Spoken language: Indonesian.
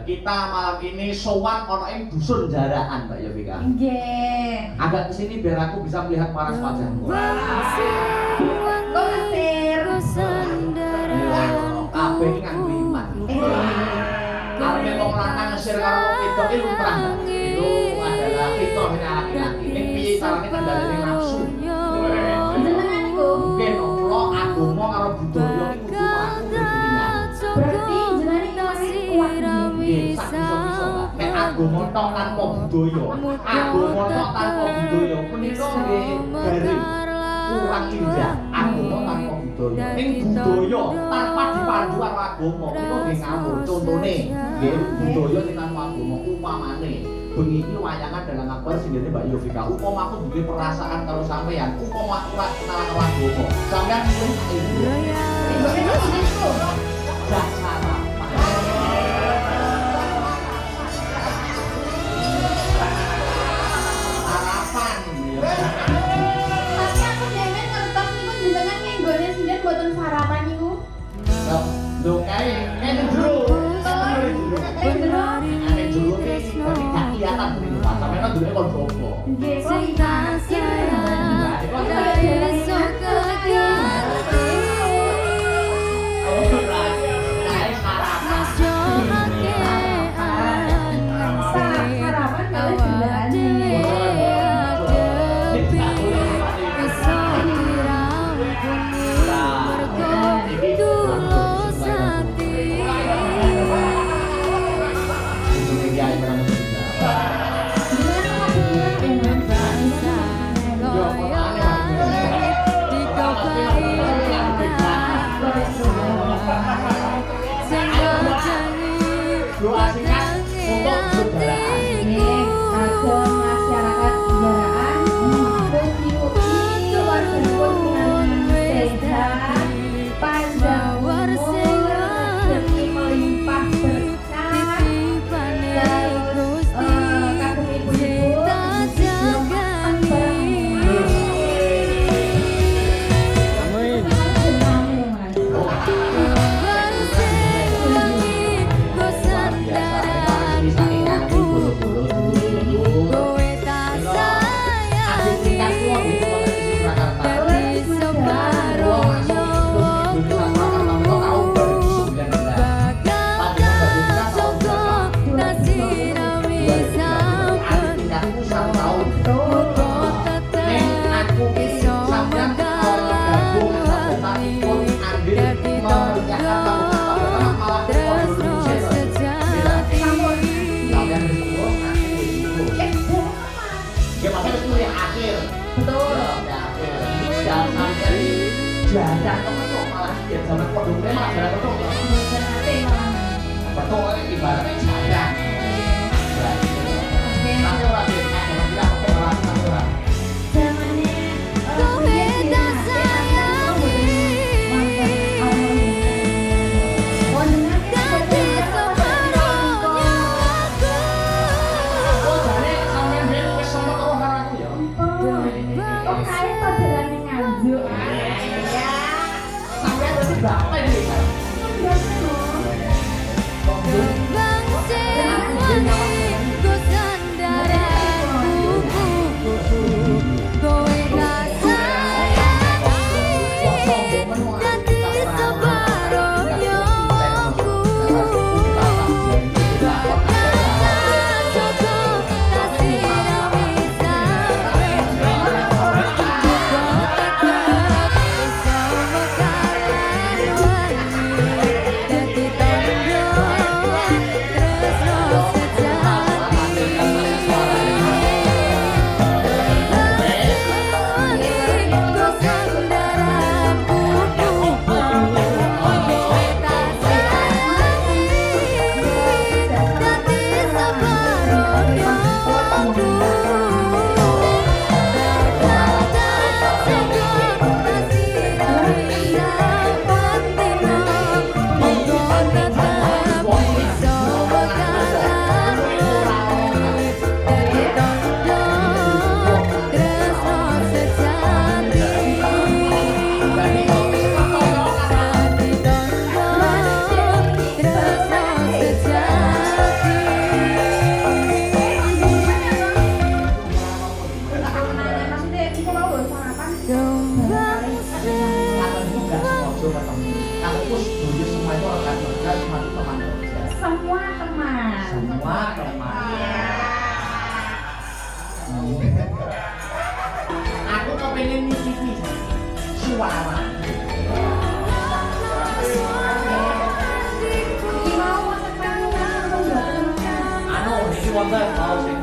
kita malam ini sowan ono ing dusun Jaraan Mbak Yovika. Nggih. Agak kesini biar aku bisa melihat paras wajahmu. Gosir. Kabeh iki nganggo iman. Arep wong lanang ngesir karo wong wedok iki lumrah. Itu adalah fitrah laki-laki. Ning piye carane kendhalane nafsu. Jenengan iku. Mungkin Allah agama karo budaya iki kudu aku beriringan. Berarti jenengan iki masih kuat nggih. Nek agama tok tanpa budaya, agama tok tanpa budaya punika nggih garing kurang indah. Agama tanpa budaya, ning budaya tanpa dipandu karo agama punika nggih ngawur. Contone nggih budaya sing tanpa agama upamane bengi iki wayangan dalam akbar sing dene Mbak Yovika. Upama aku duwe perasaan karo sampean, upama aku ora kenal karo agama, sampean mung Bang semua teman. Semua teman. Aku kepengen nyicipi suara. Iki mau masak panas atau enggak? Anu, iki wonten mau sing